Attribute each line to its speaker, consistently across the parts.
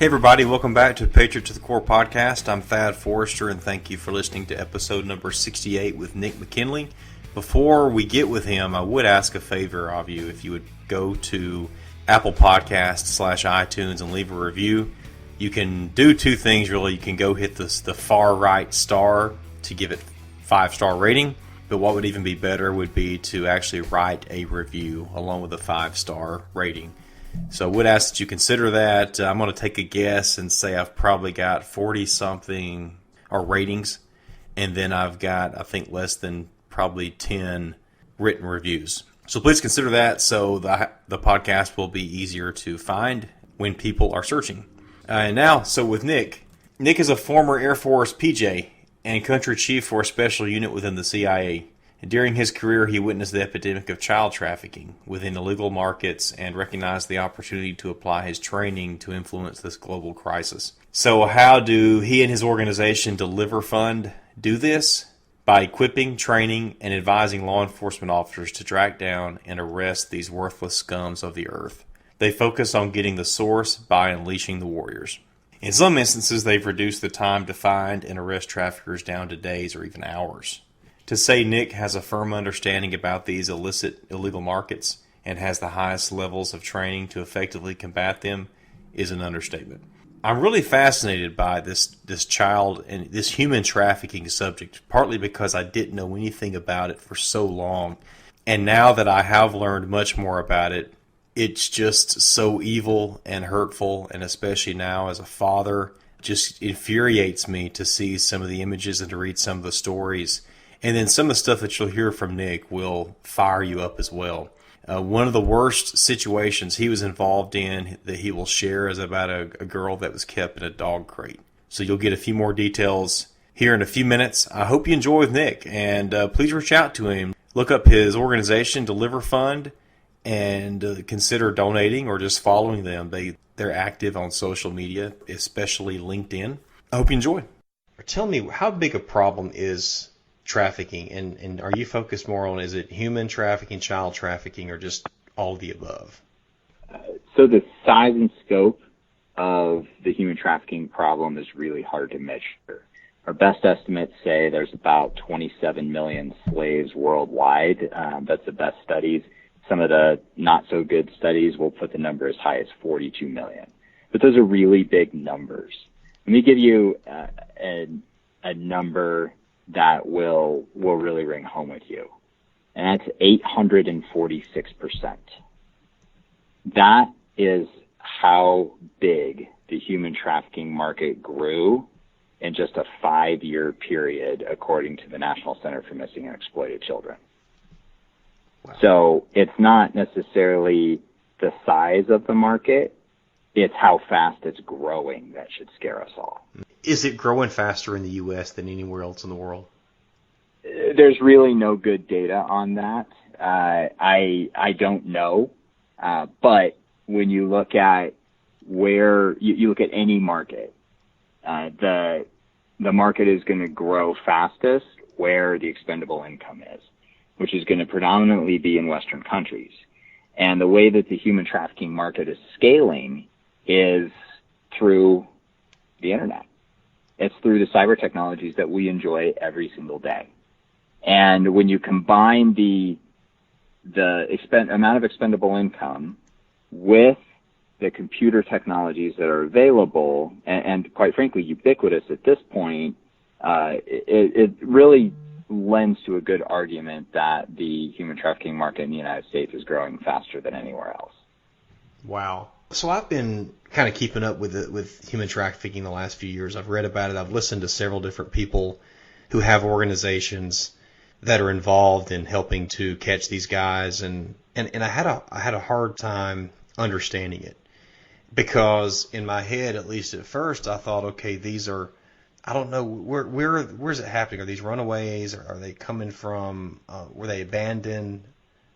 Speaker 1: Hey everybody, welcome back to Patriot to the Core podcast. I'm Thad Forrester, and thank you for listening to episode number 68 with Nic McKinley. Before we get with him, I would ask a favor of you if you would go to Apple Podcasts /iTunes and leave a review. You can do two things really. You can go hit the far right star to give it 5-star rating, but what would even be better would be to actually write a review along with a 5-star rating. So I would ask that you consider that. I'm going to take a guess and say I've probably got 40-something ratings, and then I've got, I think, less than probably 10 written reviews. So please consider that so the podcast will be easier to find when people are searching. And now, so with Nic. Nic is a former Air Force PJ and country chief for a special unit within the CIA. During his career, he witnessed the epidemic of child trafficking within illegal markets and recognized the opportunity to apply his training to influence this global crisis. So how do he and his organization DeliverFund do this? By equipping, training, and advising law enforcement officers to track down and arrest these worthless scums of the earth. They focus on getting the source by unleashing the warriors. In some instances, they've reduced the time to find and arrest traffickers down to days or even hours. To say Nic has a firm understanding about these illegal markets and has the highest levels of training to effectively combat them is an understatement. I'm really fascinated by this child and this human trafficking subject, partly because I didn't know anything about it for so long. And now that I have learned much more about it, it's just so evil and hurtful, and especially now as a father, just infuriates me to see some of the images and to read some of the stories. And then some of the stuff that you'll hear from Nic will fire you up as well. One of the worst situations he was involved in that he will share is about a girl that was kept in a dog crate. So you'll get a few more details here in a few minutes. I hope you enjoy with Nic, and please reach out to him. Look up his organization, DeliverFund, and consider donating or just following them. They're active on social media, especially LinkedIn. I hope you enjoy. Tell me, how big a problem is trafficking, and are you focused more on, is it human trafficking, child trafficking, or just all of the above?
Speaker 2: So the size and scope of the human trafficking problem is really hard to measure. Our best estimates say there's about 27 million slaves worldwide. That's the best studies. Some of the not so good studies will put the number as high as 42 million. But those are really big numbers. Let me give you a number that will really ring home with you. And that's 846%. That is how big the human trafficking market grew in just a 5-year period, according to the National Center for Missing and Exploited Children. Wow. So it's not necessarily the size of the market, it's how fast it's growing that should scare us all.
Speaker 1: Is it growing faster in the U.S. than anywhere else in the world?
Speaker 2: There's really no good data on that. I don't know. But when you look at where you look at any market, the market is going to grow fastest where the expendable income is, which is going to predominantly be in Western countries. And the way that the human trafficking market is scaling is through the internet. It's through the cyber technologies that we enjoy every single day. And when you combine the amount of expendable income with the computer technologies that are available and quite frankly ubiquitous at this point, it really lends to a good argument that the human trafficking market in the United States is growing faster than anywhere else.
Speaker 1: Wow. So I've been kind of keeping up with human trafficking the last few years. I've read about it. I've listened to several different people who have organizations that are involved in helping to catch these guys, and I had a hard time understanding it, because in my head, at least at first, I thought, okay, these are, I don't know, where's it happening? Are these runaways? Or are they coming from, were they abandoned,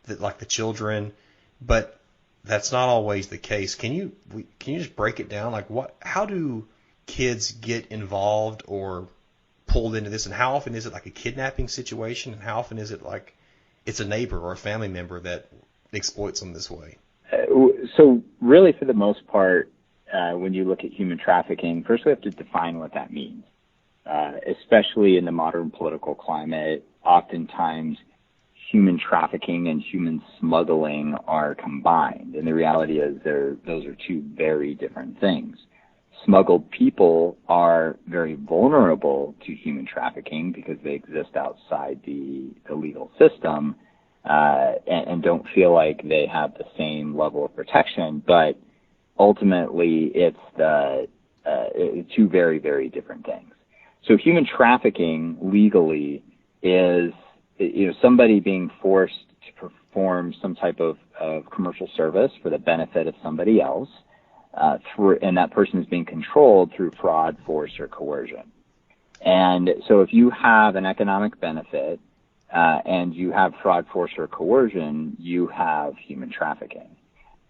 Speaker 1: like the children? But that's not always the case. Can you just break it down? Like, how do kids get involved or pulled into this, and how often is it like a kidnapping situation, and how often is it like it's a neighbor or a family member that exploits them this way?
Speaker 2: So really, for the most part, when you look at human trafficking, first we have to define what that means. Especially in the modern political climate, oftentimes human trafficking and human smuggling are combined. And the reality is those are two very different things. Smuggled people are very vulnerable to human trafficking because they exist outside the legal system and don't feel like they have the same level of protection. But ultimately, it's two very, very different things. So human trafficking legally is somebody being forced to perform some type of commercial service for the benefit of somebody else, and that person is being controlled through fraud, force, or coercion. And so if you have an economic benefit and you have fraud, force, or coercion, you have human trafficking.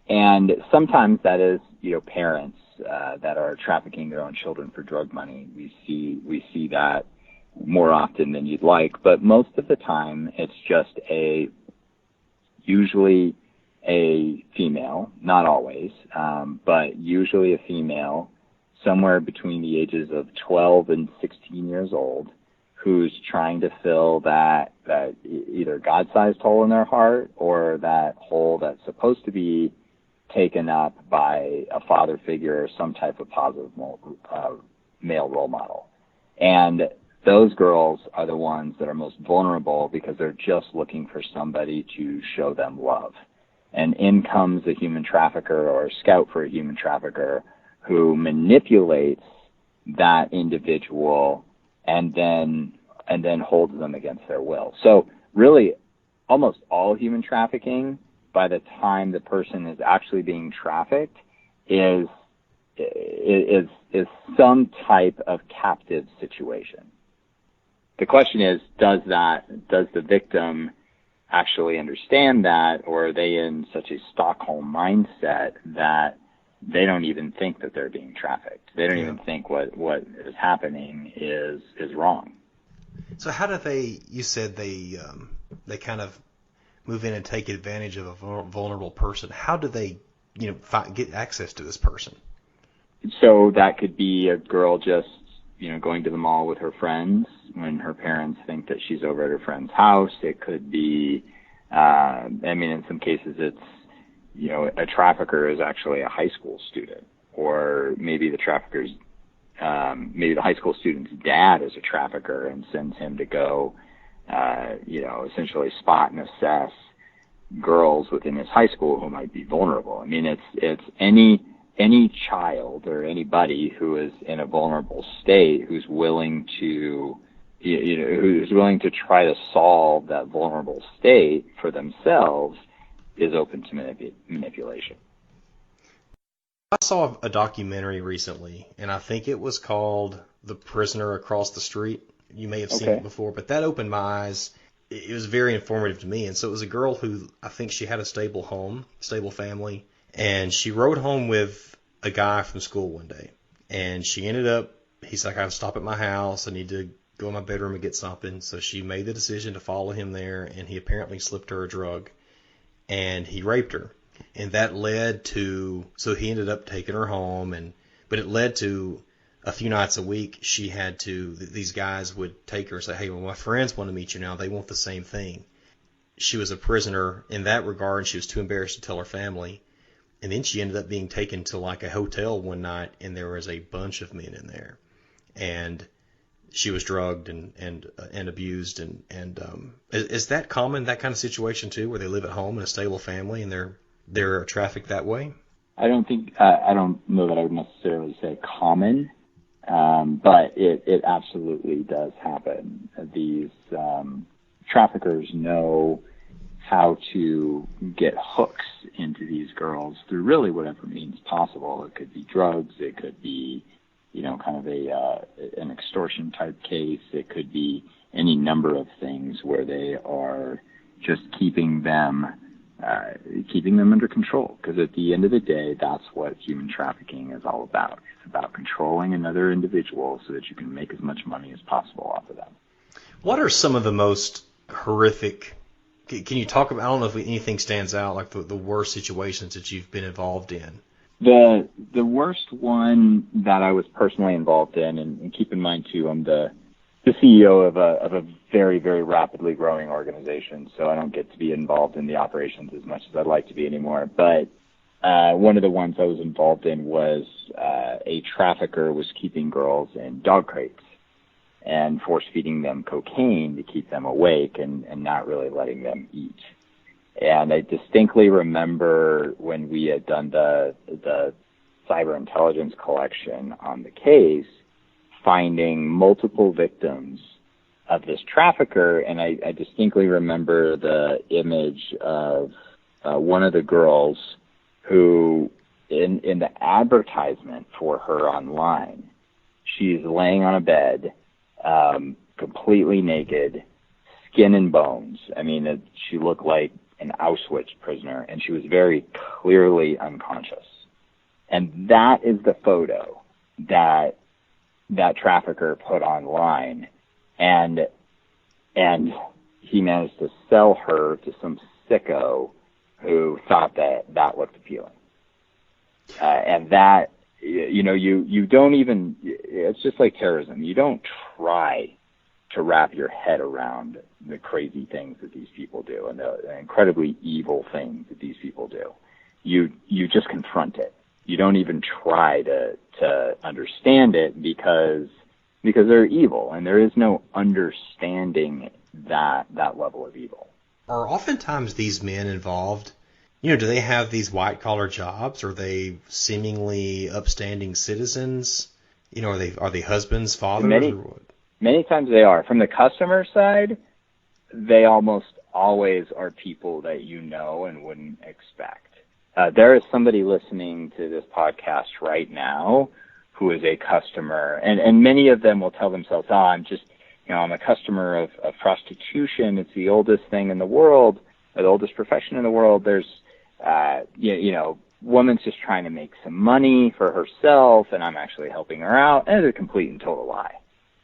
Speaker 2: And sometimes that is, parents that are trafficking their own children for drug money. We see that more often than you'd like, but most of the time it's just usually a female, not always, but usually a female somewhere between the ages of 12 and 16 years old who's trying to fill that either God-sized hole in their heart or that hole that's supposed to be taken up by a father figure or some type of positive male role model. And those girls are the ones that are most vulnerable because they're just looking for somebody to show them love. And in comes a human trafficker or a scout for a human trafficker who manipulates that individual and then holds them against their will. So really, almost all human trafficking, by the time the person is actually being trafficked, is some type of captive situation. The question is, does the victim actually understand that, or are they in such a Stockholm mindset that they don't even think that they're being trafficked? They don't even think what is happening is wrong.
Speaker 1: So how do you said they kind of move in and take advantage of a vulnerable person. How do they, get access to this person?
Speaker 2: So that could be a girl just, going to the mall with her friends when her parents think that she's over at her friend's house. It could be, in some cases it's, a trafficker is actually a high school student, or maybe the high school student's dad is a trafficker and sends him to go, essentially spot and assess girls within his high school who might be vulnerable. It's any child or anybody who is in a vulnerable state who's willing to try to solve that vulnerable state for themselves is open to manipulation.
Speaker 1: I saw a documentary recently, and I think it was called The Prisoner Across the Street. You may have seen it before, but that opened my eyes. It was very informative to me. And so it was a girl who, I think she had a stable home, stable family, and she rode home with a guy from school one day. And she ended up, he's like, I have to stop at my house. I need to go in my bedroom and get something. So she made the decision to follow him there, and he apparently slipped her a drug, and he raped her. And that led to, so he ended up taking her home, but it led to a few nights a week these guys would take her and say, hey, well, my friends want to meet you now. They want the same thing. She was a prisoner in that regard, and she was too embarrassed to tell her family. And then she ended up being taken to like a hotel one night, and there was a bunch of men in there. And she was drugged and abused. And is that common, that kind of situation too, where they live at home in a stable family and they're trafficked that way?
Speaker 2: I don't know that I would necessarily say common, but it absolutely does happen. These traffickers know how to get hooks into these girls through really whatever means possible. It could be drugs, it could be, kind of an extortion type case. It could be any number of things where they are just keeping them under control. Because at the end of the day, that's what human trafficking is all about. It's about controlling another individual so that you can make as much money as possible off of them.
Speaker 1: What are some of the most horrific, can you talk about, I don't know if anything stands out, like the worst situations that you've been involved in?
Speaker 2: The worst one that I was personally involved in, and keep in mind too, I'm the CEO of a very, very rapidly growing organization, so I don't get to be involved in the operations as much as I'd like to be anymore. But one of the ones I was involved in was a trafficker was keeping girls in dog crates and force feeding them cocaine to keep them awake and not really letting them eat. And I distinctly remember when we had done the cyber intelligence collection on the case, finding multiple victims of this trafficker. And I distinctly remember the image of one of the girls who, in the advertisement for her online, she's laying on a bed, completely naked, skin and bones. I mean, she looked like an Auschwitz prisoner, and she was very clearly unconscious. And that is the photo that trafficker put online, and he managed to sell her to some sicko who thought that looked appealing. And that, you don't even, it's just like terrorism. You don't try to wrap your head around the crazy things that these people do and the incredibly evil things that these people do. You just confront it. You don't even try to understand it because they're evil, and there is no understanding that level of evil.
Speaker 1: Are oftentimes these men involved, do they have these white-collar jobs? Are they seemingly upstanding citizens? Are they husbands, fathers, or what?
Speaker 2: Many times they are. From the customer side, they almost always are people that you know and wouldn't expect. There is somebody listening to this podcast right now who is a customer, and many of them will tell themselves, I'm a customer of prostitution. It's the oldest thing in the world, or the oldest profession in the world. There's, woman's just trying to make some money for herself, and I'm actually helping her out. And it's a complete and total lie.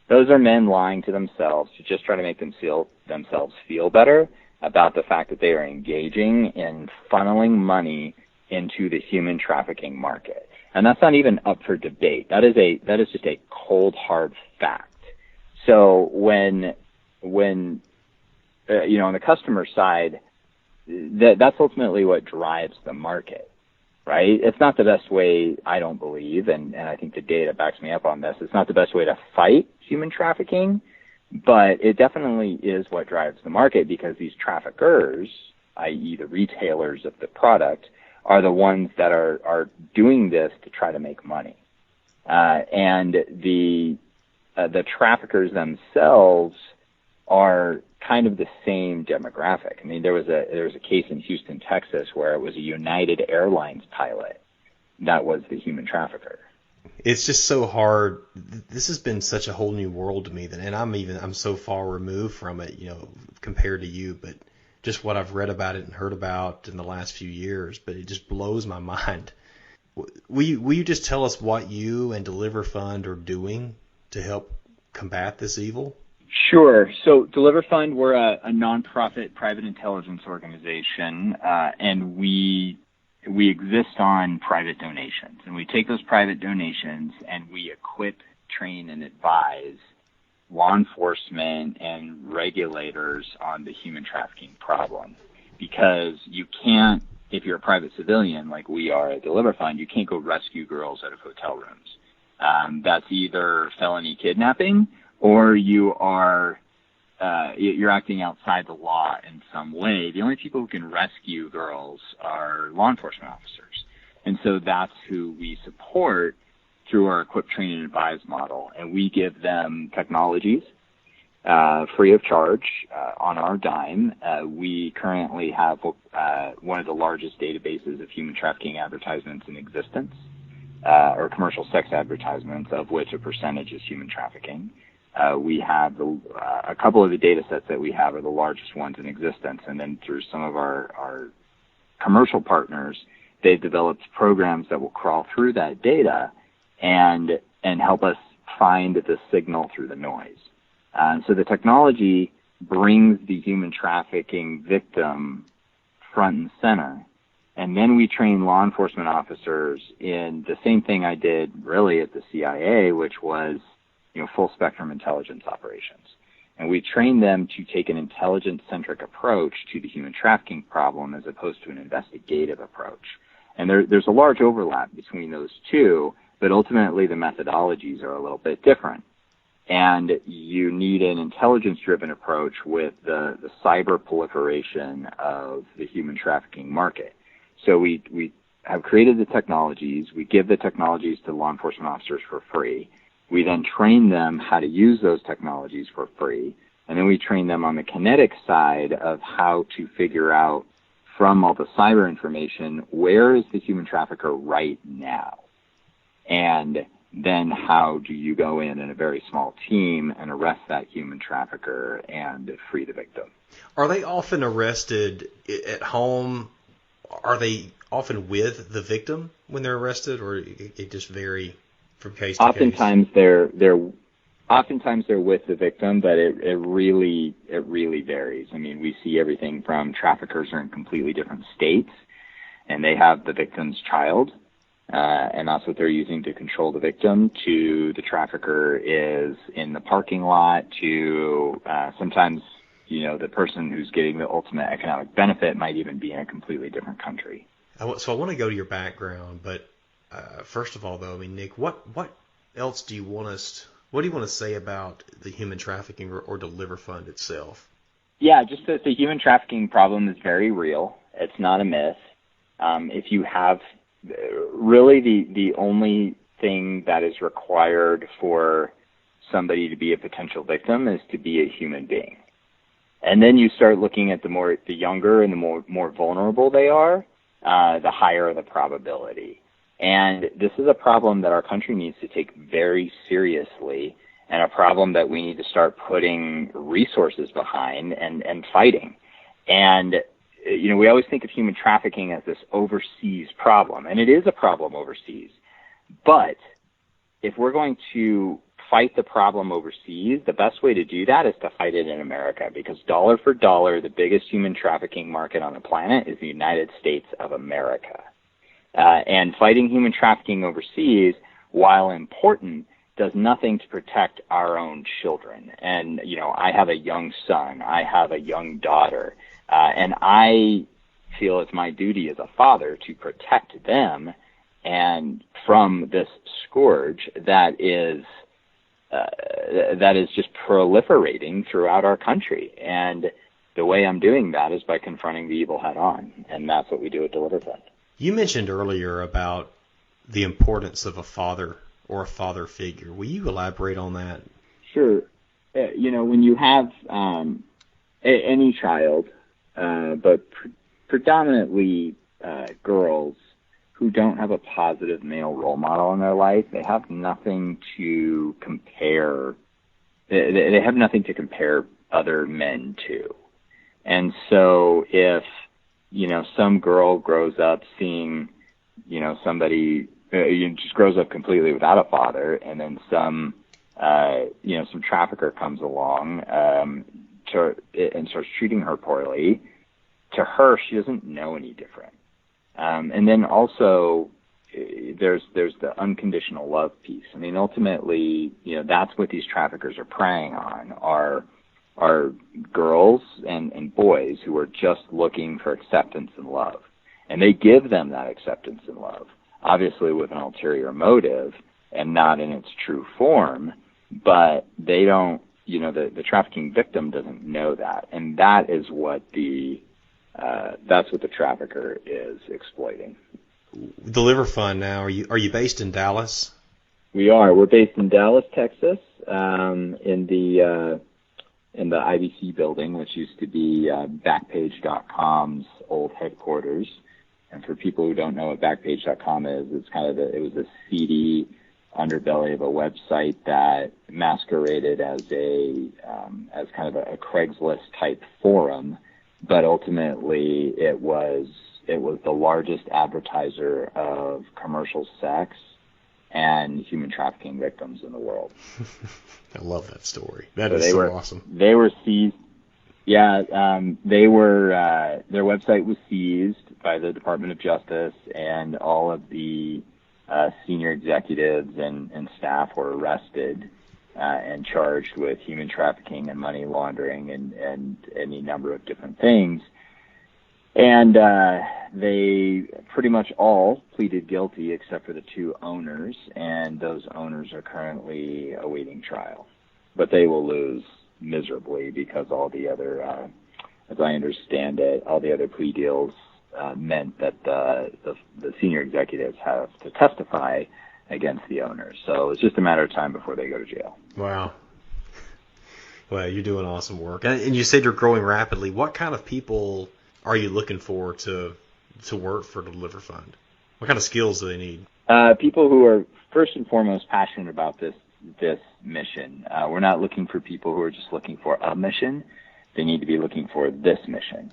Speaker 2: Those are men lying to themselves to just try to make themselves feel better about the fact that they are engaging in funneling money into the human trafficking market. And that's not even up for debate. That is just a cold, hard fact. So when on the customer side, that's ultimately what drives the market, right? It's not the best way, I don't believe, and I think the data backs me up on this. It's not the best way to fight human trafficking, but it definitely is what drives the market, because these traffickers, i.e. the retailers of the product, are the ones that are doing this to try to make money. And the traffickers themselves are kind of the same demographic. I mean, there was a case in Houston, Texas, where it was a United Airlines pilot that was the human trafficker.
Speaker 1: It's just so hard. This has been such a whole new world to me, and I'm so far removed from it, compared to you, but just what I've read about it and heard about in the last few years, but it just blows my mind. Will you just tell us what you and DeliverFund are doing to help combat this evil?
Speaker 2: Sure. So DeliverFund, we're a nonprofit private intelligence organization, and we exist on private donations. And we take those private donations and we equip, train, and advise law enforcement and regulators on the human trafficking problem. Because you can't, if you're a private civilian like we are at DeliverFund, you can't go rescue girls out of hotel rooms. That's either felony kidnapping, or you're acting outside the law in some way. The only people who can rescue girls are law enforcement officers. And so that's who we support through our equip, train, and advise model. And we give them technologies free of charge on our dime. We currently have one of the largest databases of human trafficking advertisements in existence, or commercial sex advertisements, of which a percentage is human trafficking. We have a couple of the data sets that we have are the largest ones in existence, and then through some of our commercial partners, they've developed programs that will crawl through that data and help us find the signal through the noise. So the technology brings the human trafficking victim front and center, And then we train law enforcement officers in the same thing I did really at the CIA, which was, full spectrum intelligence operations. And we train them to take an intelligence-centric approach to the human trafficking problem as opposed to an investigative approach. And there's a large overlap between those two, but ultimately the methodologies are a little bit different. And you need an intelligence-driven approach with the cyber proliferation of the human trafficking market. So we have created the technologies. We give the technologies to law enforcement officers for free. We then train them how to use those technologies for free. And then we train them on the kinetic side of how to figure out from all the cyber information, where is the human trafficker right now? And then how do you go in a very small team and arrest that human trafficker and free the victim?
Speaker 1: Are they often arrested at home? Are they often with the victim when they're arrested, or it just vary from case to
Speaker 2: oftentimes
Speaker 1: case?
Speaker 2: Oftentimes they're with the victim, but it really varies. I mean, we see everything from traffickers are in completely different states, and they have the victim's child, and that's what they're using to control the victim, to the trafficker is in the parking lot, to sometimes, the person who's getting the ultimate economic benefit might even be in a completely different country.
Speaker 1: So I want to go to your background, but first of all, though, Nic, what else do you want what do you want to say about the human trafficking or DeliverFund itself?
Speaker 2: Yeah, just that the human trafficking problem is very real. It's not a myth. If you have really the only thing that is required for somebody to be a potential victim is to be a human being. And then you start looking at the younger and the more vulnerable they are, the higher the probability. And this is a problem that our country needs to take very seriously, and a problem that we need to start putting resources behind and fighting. And, we always think of human trafficking as this overseas problem, and it is a problem overseas. But if we're going to fight the problem overseas, the best way to do that is to fight it in America, because dollar for dollar, the biggest human trafficking market on the planet is the United States of America. And fighting human trafficking overseas, while important, does nothing to protect our own children. And, I have a young son, I have a young daughter, and I feel it's my duty as a father to protect them and from this scourge that is just proliferating throughout our country. And the way I'm doing that is by confronting the evil head on, and that's what we do at DeliverFund.
Speaker 1: You mentioned earlier about the importance of a father or a father figure. Will you elaborate on that?
Speaker 2: Sure. When you have any child, but predominantly girls who don't have a positive male role model in their life, they have nothing to compare. They have nothing to compare other men to. And so if some girl grows up seeing, somebody, just grows up completely without a father, and then some trafficker comes along and starts treating her poorly. To her, she doesn't know any different. And then also, there's the unconditional love piece. I mean, ultimately, that's what these traffickers are preying on, are girls and boys who are just looking for acceptance and love. And they give them that acceptance and love, obviously with an ulterior motive and not in its true form, but they don't, the trafficking victim doesn't know that. And that is what that's what the trafficker is exploiting.
Speaker 1: DeliverFund now, are you based in Dallas?
Speaker 2: We are. We're based in Dallas, Texas, in the IBC building, which used to be Backpage.com's old headquarters. And for people who don't know what Backpage.com is, it's it was a seedy underbelly of a website that masqueraded as as kind of a Craigslist type forum, but ultimately it was the largest advertiser of commercial sex and human trafficking victims in the world.
Speaker 1: I love that story. That is so awesome.
Speaker 2: They were seized. Yeah, their website was seized. by the Department of Justice, and all of the senior executives and staff were arrested and charged with human trafficking and money laundering and any number of different things. And they pretty much all pleaded guilty except for the 2 owners, and those owners are currently awaiting trial. But they will lose miserably because all the other, as I understand it, all the other plea deals meant that the senior executives have to testify against the owners. So it's just a matter of time before they go to jail.
Speaker 1: Wow. Well, you're doing awesome work. And you said you're growing rapidly. What kind of people are you looking for to work for DeliverFund? What kind of skills do they need?
Speaker 2: People who are first and foremost passionate about this mission. We're not looking for people who are just looking for a mission. They need to be looking for this mission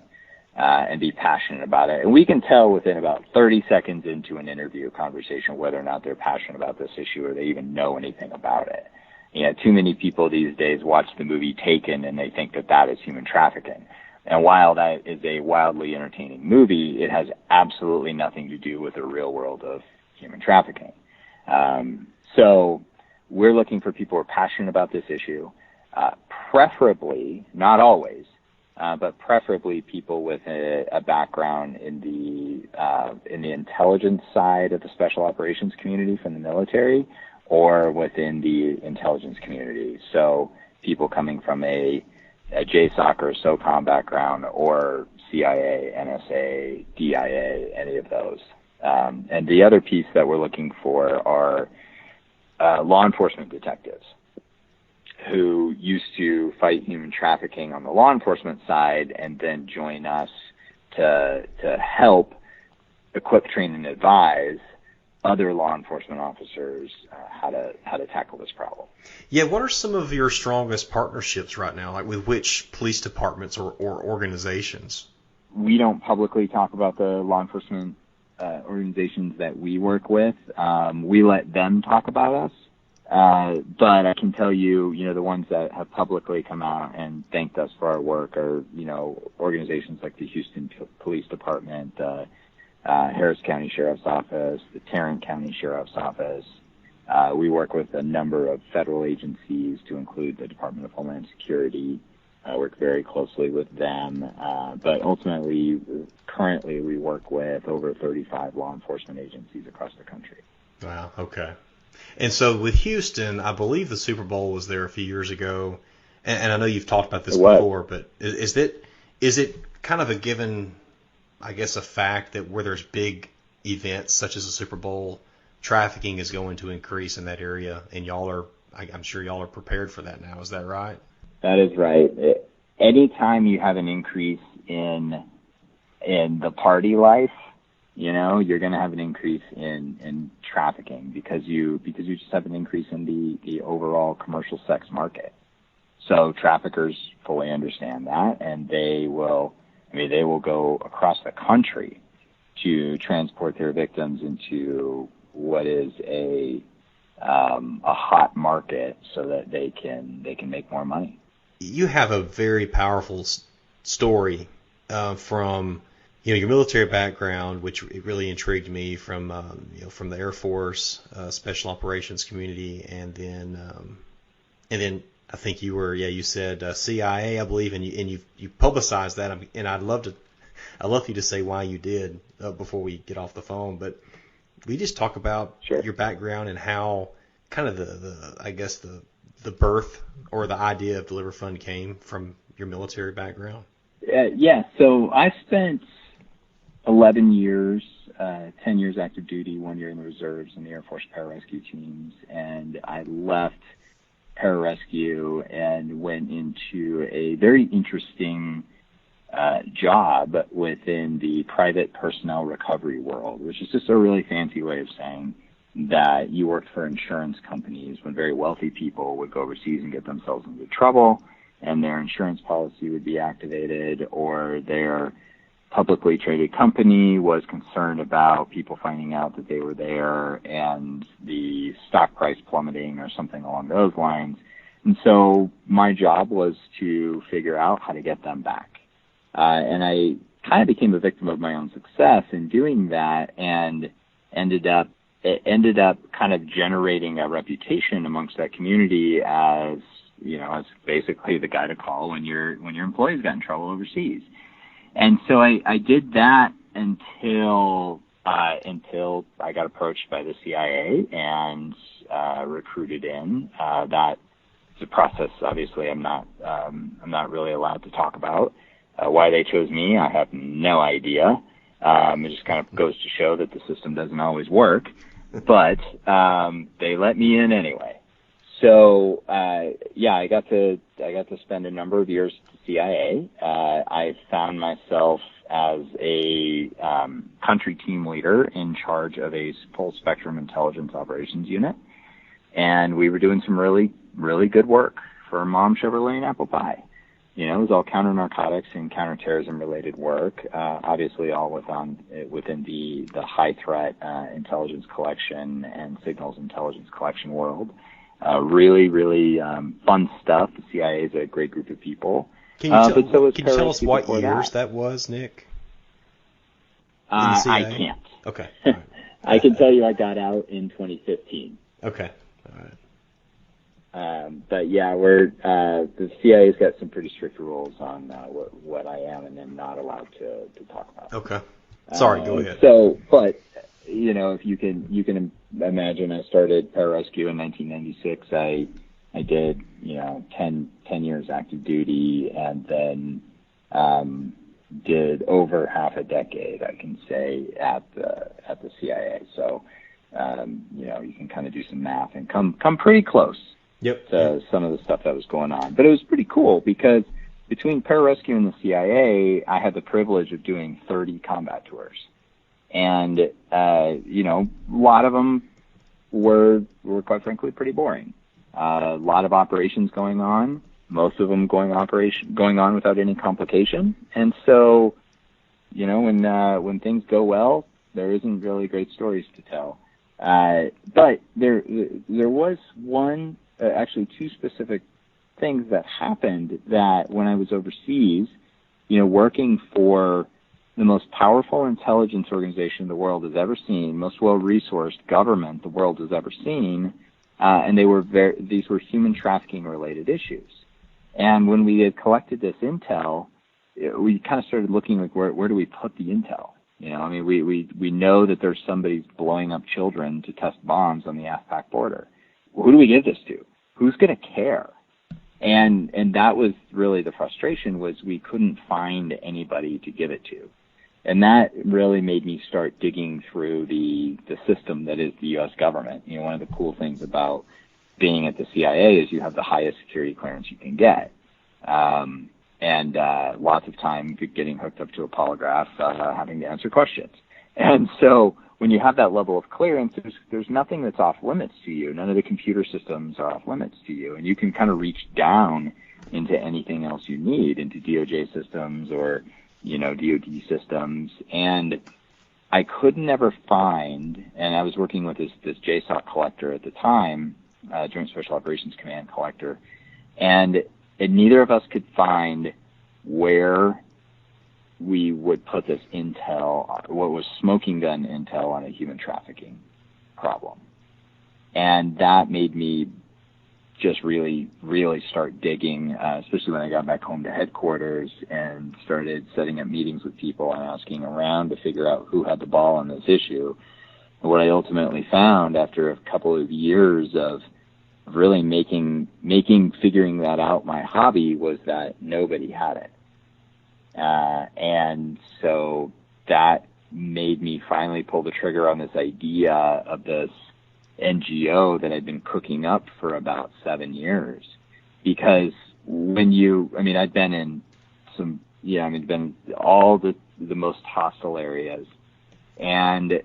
Speaker 2: and be passionate about it. And we can tell within about 30 seconds into an interview conversation whether or not they're passionate about this issue or they even know anything about it. You know, too many people these days watch the movie Taken and they think that that is human trafficking. And while that is a wildly entertaining movie, it has absolutely nothing to do with the real world of human trafficking. So we're looking for people who are passionate about this issue, preferably, not always, but preferably people with a background in the intelligence side of the special operations community from the military or within the intelligence community. So people coming from a JSOC or SOCOM background or CIA, NSA, DIA, any of those. And the other piece that we're looking for are law enforcement detectives who used to fight human trafficking on the law enforcement side and then join us to help equip, train, and advise other law enforcement officers how to tackle this problem.
Speaker 1: Yeah, what are some of your strongest partnerships right now, like with which police departments or organizations? We
Speaker 2: don't publicly talk about the law enforcement organizations that we work with. We let them talk about us. But I can tell you, the ones that have publicly come out and thanked us for our work are, organizations like the Houston Police Department, Harris County Sheriff's Office, the Tarrant County Sheriff's Office. We work with a number of federal agencies to include the Department of Homeland Security. I work very closely with them. But ultimately, currently, we work with over 35 law enforcement agencies across the country.
Speaker 1: Wow, okay. And so with Houston, I believe the Super Bowl was there a few years ago. And I know you've talked about this before, but is it kind of a given, I guess, a fact that where there's big events such as the Super Bowl, trafficking is going to increase in that area, and I'm sure y'all are prepared for that now. Is that right?
Speaker 2: That is right. Anytime you have an increase in the party life, you're going to have an increase in trafficking because you just have an increase in the overall commercial sex market. So traffickers fully understand that, and they will go across the country to transport their victims into what is a hot market so that they can make more money.
Speaker 1: You have a very powerful story from your military background, which really intrigued me from the Air Force Special Operations community, and then I think you said CIA, I believe, and you publicized that, and I'd love you to say why you did before we get off the phone, but we just talk about your background and how kind of the birth or the idea of DeliverFund came from your military background.
Speaker 2: Yeah. So I spent 11 years, 10 years active duty, 1 year in the reserves in the Air Force Pararescue teams, and I left pararescue and went into a very interesting job within the private personnel recovery world, which is just a really fancy way of saying that you worked for insurance companies when very wealthy people would go overseas and get themselves into trouble, and their insurance policy would be activated, or their publicly traded company was concerned about people finding out that they were there and the stock price plummeting or something along those lines. And so my job was to figure out how to get them back. And I kind of became a victim of my own success in doing that, and ended up kind of generating a reputation amongst that community as, as basically the guy to call when your employees got in trouble overseas. And so I did that until I got approached by the CIA and recruited in. That's a process, obviously, I'm not really allowed to talk about. Why they chose me, I have no idea. It just kind of goes to show that the system doesn't always work, but they let me in anyway. So I got to spend a number of years at the CIA. I found myself as a country team leader in charge of a full spectrum intelligence operations unit, and we were doing some really, really good work for Mom Chevrolet and Apple Pie. It was all counter-narcotics and counterterrorism-related work, obviously all within the high-threat intelligence collection and signals intelligence collection world. Really, really fun stuff. The CIA is a great group of people.
Speaker 1: Can you tell us what years that was, Nick?
Speaker 2: I can't.
Speaker 1: Okay. Right.
Speaker 2: I can tell you I got out in 2015.
Speaker 1: Okay. All right.
Speaker 2: But yeah, the CIA's got some pretty strict rules on what I am and am not allowed to talk about.
Speaker 1: Okay. Sorry, go ahead.
Speaker 2: So, but if you can imagine, I started Pararescue in 1996. I did 10 years active duty, and then did over half a decade, I can say, at the CIA. So you can kind of do some math and come pretty close.
Speaker 1: Yep.
Speaker 2: To some of the stuff that was going on. But it was pretty cool because between Pararescue and the CIA, I had the privilege of doing 30 combat tours. And, a lot of them were quite frankly pretty boring. A lot of operations going on, most of them going on without any complication. And so, when things go well, there isn't really great stories to tell. But there was actually two specific things that happened that when I was overseas, working for the most powerful intelligence organization the world has ever seen, most well-resourced government the world has ever seen, and these were human trafficking related issues. And when we had collected this intel, we kind of started looking like where do we put the intel? We know that there's somebody blowing up children to test bombs on the AFPAC border. Who do we give this to? Who's going to care? And that was really the frustration, was we couldn't find anybody to give it to. And that really made me start digging through the system that is the U.S. government. One of the cool things about being at the CIA is you have the highest security clearance you can get. And lots of time getting hooked up to a polygraph, having to answer questions. And so when you have that level of clearance, there's nothing that's off limits to you. None of the computer systems are off limits to you. And you can kind of reach down into anything else you need, into DOJ systems or, DOD systems. And I could never find, and I was working with this JSOC collector at the time, Joint Special Operations Command collector, and neither of us could find where we would put this intel, what was smoking gun intel, on a human trafficking problem. And that made me just really, really start digging, especially when I got back home to headquarters and started setting up meetings with people and asking around to figure out who had the ball on this issue. And what I ultimately found after a couple of years of really figuring that out my hobby was that nobody had it. And so that made me finally pull the trigger on this idea of this NGO that I'd been cooking up for about 7 years. Because I'd been in been all the most hostile areas. And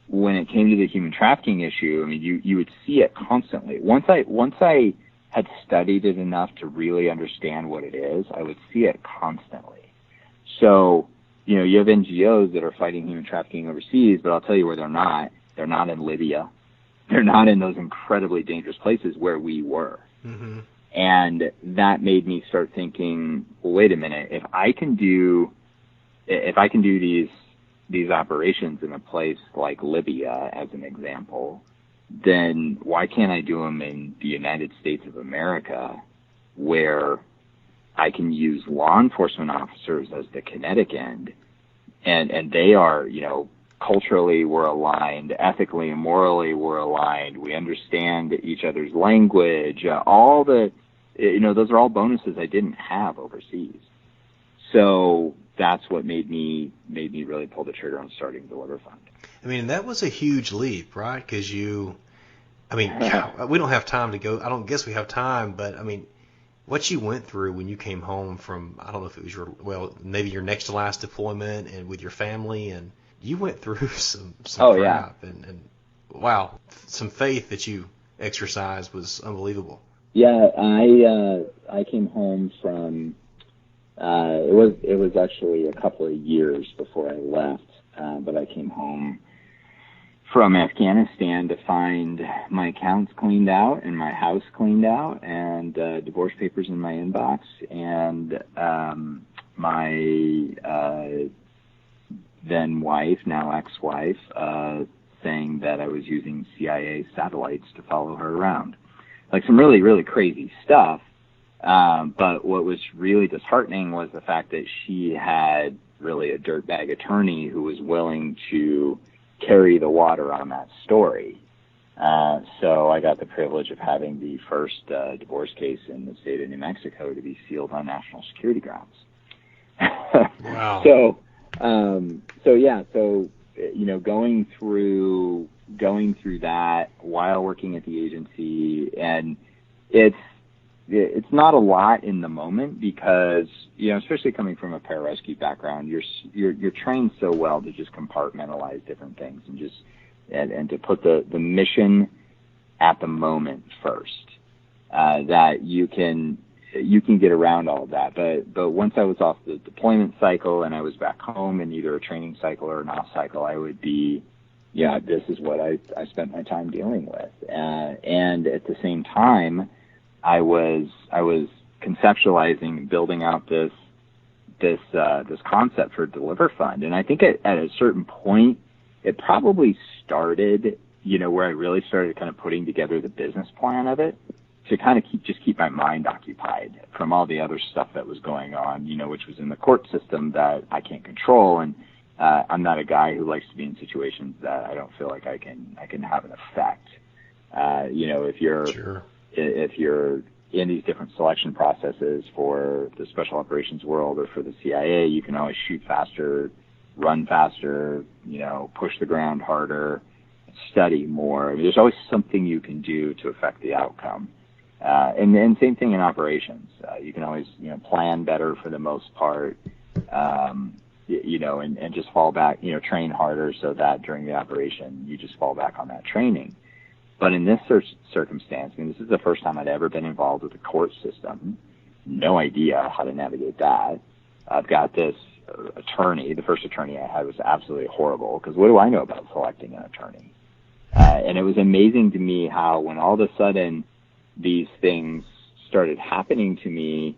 Speaker 2: when it came to the human trafficking issue, you would see it constantly. Once I had studied it enough to really understand what it is, I would see it constantly. So, you have NGOs that are fighting human trafficking overseas, but I'll tell you where they're not. They're not in Libya. They're not in those incredibly dangerous places where we were. Mm-hmm. And that made me start thinking, well, wait a minute, if I can do if I can do these operations in a place like Libya, as an example, then why can't I do them in the United States of America, where I can use law enforcement officers as the kinetic end, and they are, culturally we're aligned, ethically and morally we're aligned, we understand each other's language, those are all bonuses I didn't have overseas. So that's what made me really pull the trigger on starting DeliverFund.
Speaker 3: I mean, that was a huge leap, right? Because we don't have time to go. I don't guess we have time, but I mean, what you went through when you came home from, I don't know if it was maybe your next to last deployment and with your family, and you went through some crap, and wow, some faith that you exercised was unbelievable.
Speaker 2: Yeah, I came home from, it was actually a couple of years before I left, but I came home from Afghanistan to find my accounts cleaned out and my house cleaned out and divorce papers in my inbox, and my then wife, now ex-wife, saying that I was using CIA satellites to follow her around. Like some really, really crazy stuff. But what was really disheartening was the fact that she had really a dirtbag attorney who was willing to carry the water on that story. So I got the privilege of having the first divorce case in the state of New Mexico to be sealed on national security grounds.
Speaker 3: Wow.
Speaker 2: So going through that while working at the agency, and it's not a lot in the moment because, especially coming from a pararescue background, you're trained so well to just compartmentalize different things and to put the mission at the moment first, that you can get around all of that. But once I was off the deployment cycle and I was back home in either a training cycle or an off cycle, I would be, this is what I spent my time dealing with. And at the same time, I was conceptualizing, building out this concept for DeliverFund. And I think at a certain point, it probably started, where I really started kind of putting together the business plan of it to kind of keep my mind occupied from all the other stuff that was going on, which was in the court system that I can't control. And I'm not a guy who likes to be in situations that I don't feel like I can have an effect. If you're in these different selection processes for the special operations world or for the CIA, you can always shoot faster, run faster, push the ground harder, study more. I mean, there's always something you can do to affect the outcome. And then same thing in operations. You can always, plan better for the most part, and just fall back, train harder so that during the operation you just fall back on that training. But in this circumstance, this is the first time I'd ever been involved with the court system. No idea how to navigate that. I've got this attorney. The first attorney I had was absolutely horrible because what do I know about selecting an attorney? And it was amazing to me how when all of a sudden these things started happening to me,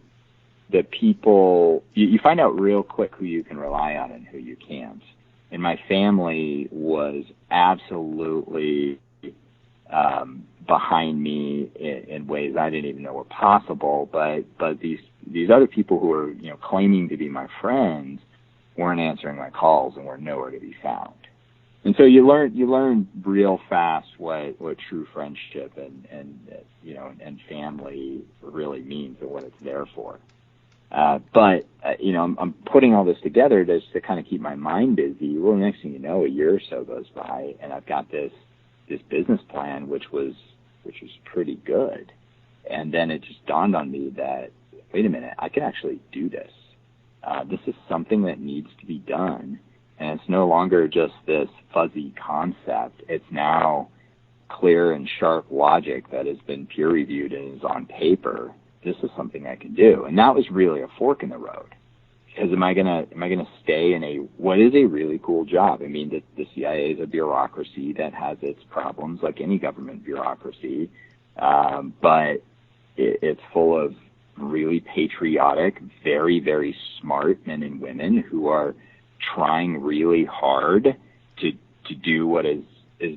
Speaker 2: that people, you find out real quick who you can rely on and who you can't. And my family was absolutely behind me in ways I didn't even know were possible. But these other people who were claiming to be my friends weren't answering my calls and were nowhere to be found. And so you learn real fast what true friendship and family really means and what it's there for. But I'm putting all this together just to kind of keep my mind busy. Well, the next thing you know, a year or so goes by, and I've got this business plan, which was pretty good. And then it just dawned on me that, wait a minute, I can actually do this. This is something that needs to be done. And it's no longer just this fuzzy concept. It's now clear and sharp logic that has been peer reviewed and is on paper. This is something I can do. And that was really a fork in the road. Because am I gonna stay in what is a really cool job? I mean, the CIA is a bureaucracy that has its problems like any government bureaucracy, but it's full of really patriotic, very, very smart men and women who are trying really hard to do what is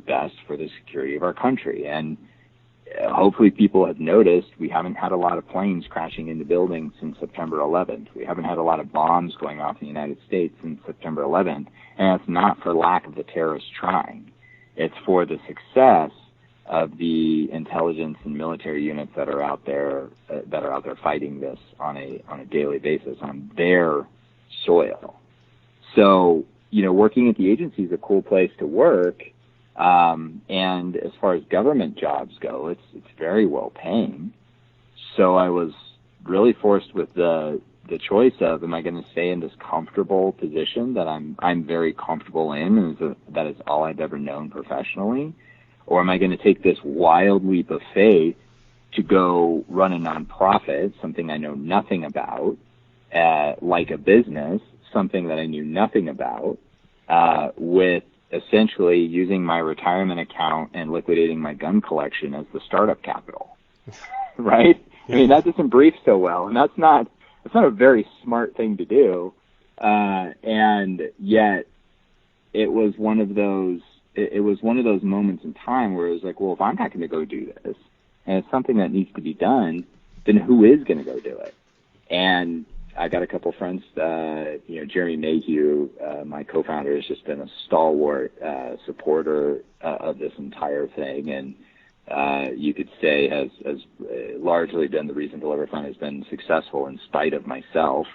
Speaker 2: best for the security of our country. And hopefully people have noticed we haven't had a lot of planes crashing into buildings since September 11th. We haven't had a lot of bombs going off in the United States since September 11th. And it's not for lack of the terrorists trying. It's for the success of the intelligence and military units that are out there fighting this on a daily basis on their soil. So, working at the agency is a cool place to work. And as far as government jobs go, it's very well paying. So I was really forced with the choice of, am I going to stay in this comfortable position that I'm very comfortable in, and that is all I've ever known professionally, or am I going to take this wild leap of faith to go run a nonprofit, something I know nothing about, like a business, something that I knew nothing about, with essentially using my retirement account and liquidating my gun collection as the startup capital, right? I mean, that doesn't brief so well, and that's not a very smart thing to do. And yet, it was one of those moments in time where it was like, well, if I'm not going to go do this, and it's something that needs to be done, then who is going to go do it? And I got a couple friends, Jeremy Mayhew, my co-founder, has just been a stalwart supporter of this entire thing, and you could say has largely been the reason DeliverFund has been successful in spite of myself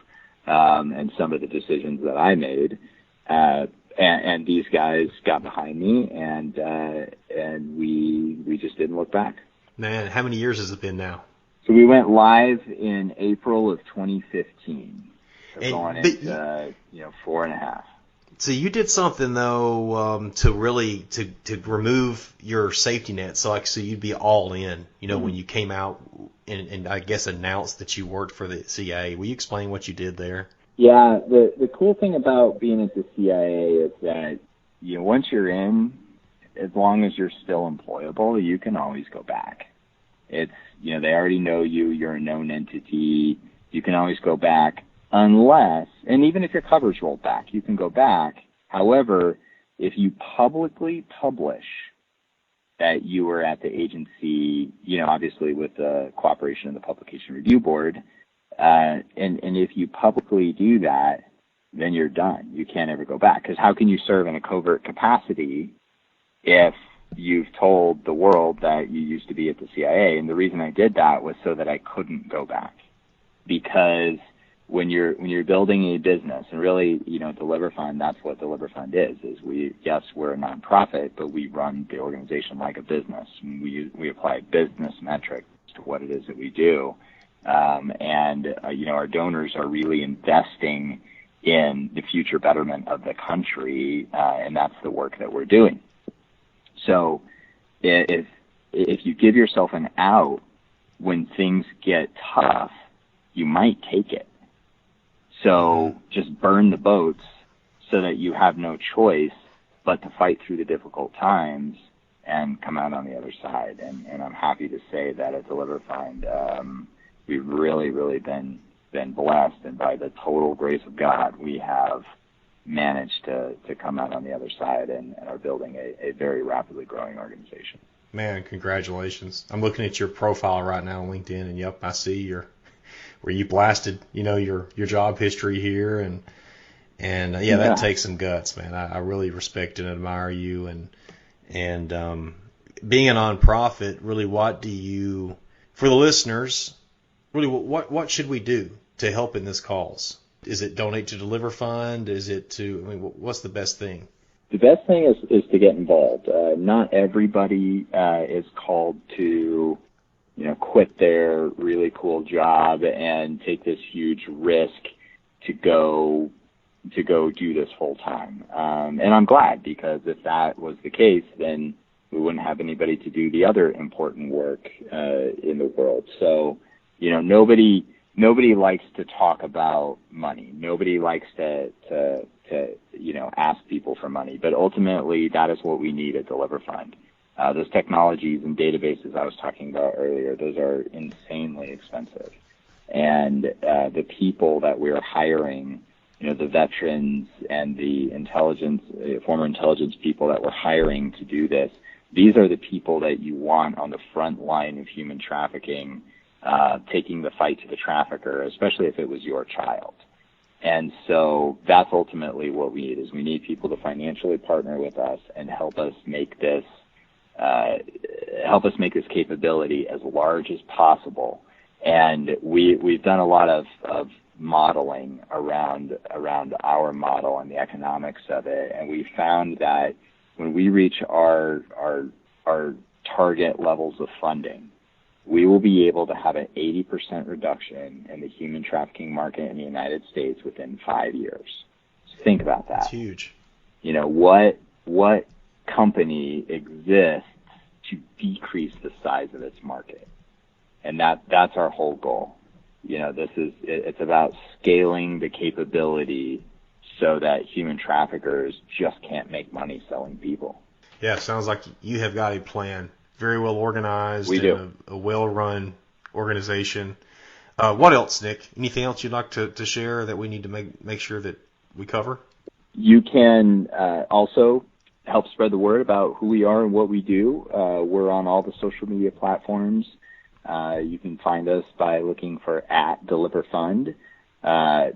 Speaker 2: and some of the decisions that I made. And these guys got behind me, and we just didn't look back.
Speaker 3: Man, how many years has it been now?
Speaker 2: So we went live in April of 2015. So going into 4.5.
Speaker 3: So you did something though to really to remove your safety net. So you'd be all in. When you came out and I guess announced that you worked for the CIA. Will you explain what you did there?
Speaker 2: Yeah, the cool thing about being at the CIA is that once you're in, as long as you're still employable, you can always go back. It's they already know you. You're a known entity. You can always go back unless, and even if your cover's rolled back, you can go back. However, if you publicly publish that you were at the agency, obviously with the cooperation of the Publication Review Board, and if you publicly do that, then you're done. You can't ever go back. Because how can you serve in a covert capacity if you've told the world that you used to be at the CIA? And the reason I did that was so that I couldn't go back. Because when you're building a business, and really, DeliverFund, that's what DeliverFund is we're a nonprofit, but we run the organization like a business. We apply business metrics to what it is that we do. Our donors are really investing in the future betterment of the country, and that's the work that we're doing. So if you give yourself an out when things get tough, you might take it. So just burn the boats so that you have no choice but to fight through the difficult times and come out on the other side. And I'm happy to say that at DeliverFund, we've really, really been blessed, and by the total grace of God, we have managed to come out on the other side and are building a very rapidly growing organization.
Speaker 3: Man, congratulations. I'm looking at your profile right now on LinkedIn, and yep, I see where you blasted, your job history here, and that takes some guts, man. I really respect and admire you, and being a nonprofit, really, what do you, for the listeners, really, what should we do to help in this cause? Is it donate to DeliverFund? Is it what's the best thing?
Speaker 2: The best thing is to get involved. Not everybody is called to, quit their really cool job and take this huge risk to go do this full time. And I'm glad, because if that was the case, then we wouldn't have anybody to do the other important work in the world. So, nobody likes to talk about money. Nobody likes to ask people for money. But ultimately, that is what we need at DeliverFund. Those technologies and databases I was talking about earlier, those are insanely expensive. And the people that we're hiring, the veterans and the former intelligence people that we're hiring to do this. These are the people that you want on the front line of human trafficking, taking the fight to the trafficker, especially if it was your child. And so that's ultimately what we need, is we need people to financially partner with us and help us make this capability as large as possible. And we've done a lot of modeling around our model and the economics of it, and we found that when we reach our target levels of funding, we will be able to have an 80% reduction in the human trafficking market in the United States within 5 years. So think about that.
Speaker 3: That's huge.
Speaker 2: What company exists to decrease the size of its market? And that's our whole goal. It's about scaling the capability so that human traffickers just can't make money selling people.
Speaker 3: Yeah, sounds like you have got a plan. Very well organized.
Speaker 2: We do.
Speaker 3: A well-run organization. What else, Nick? Anything else you'd like to share that we need to make sure that we cover?
Speaker 2: You can also help spread the word about who we are and what we do. We're on all the social media platforms. You can find us by looking for @DeliverFund.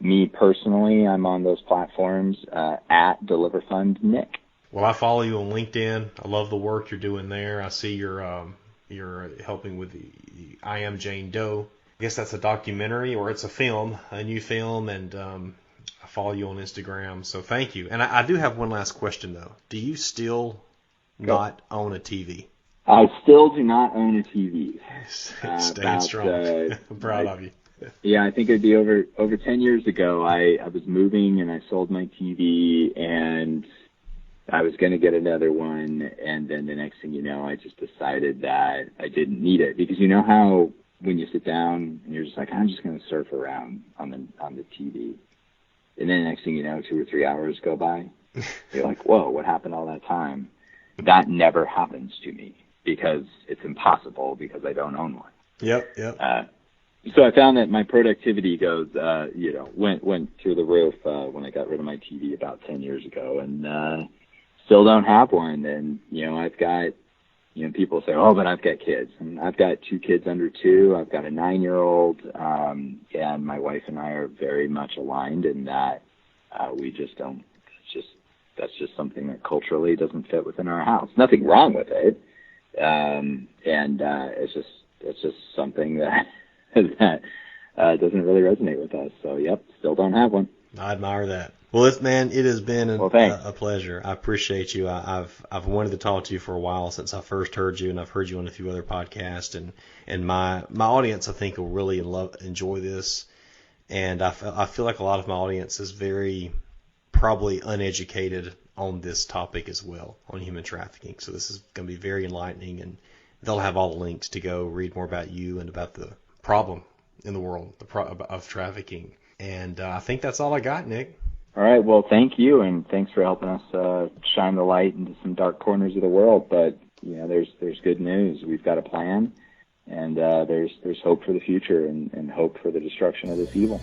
Speaker 2: Me personally, I'm on those platforms @DeliverFund Nick.
Speaker 3: Well, I follow you on LinkedIn. I love the work you're doing there. I see you're helping with the I Am Jane Doe. I guess that's a documentary, or it's a new film, and I follow you on Instagram. So thank you. And I do have one last question, though. Do you still not own a TV?
Speaker 2: I still do not own a TV.
Speaker 3: Staying strong. I'm proud of you.
Speaker 2: Yeah, I think it'd be over 10 years ago. I was moving and I sold my TV, and I was going to get another one, and then the next thing you know, I just decided that I didn't need it, because you know how when you sit down and you're just like, I'm just going to surf around on the TV, and then the next thing you know, 2 or 3 hours go by. You're like, whoa, what happened all that time? That never happens to me, because it's impossible, because I don't own one.
Speaker 3: Yep.
Speaker 2: So I found that my productivity went through the roof when I got rid of my TV about 10 years ago, and still don't have one. And I've got people say, oh, but I've got kids, and I've got 2 kids under 2. I've got a 9-year-old, and my wife and I are very much aligned in that we just don't. That's just something that culturally doesn't fit within our house. Nothing wrong with it, and it's just something that doesn't really resonate with us. So, yep, still don't have one.
Speaker 3: I admire that. Well, it has been a pleasure. I appreciate you. I've wanted to talk to you for a while, since I first heard you, and I've heard you on a few other podcasts, and my audience, I think, will really enjoy this. And I feel like a lot of my audience is very probably uneducated on this topic as well, on human trafficking. So this is going to be very enlightening, and they'll have all the links to go read more about you and about the problem in the world of trafficking. And I think that's all I got, Nick.
Speaker 2: All right. Well, thank you, and thanks for helping us shine the light into some dark corners of the world. But there's good news. We've got a plan, and there's hope for the future, and hope for the destruction of this evil.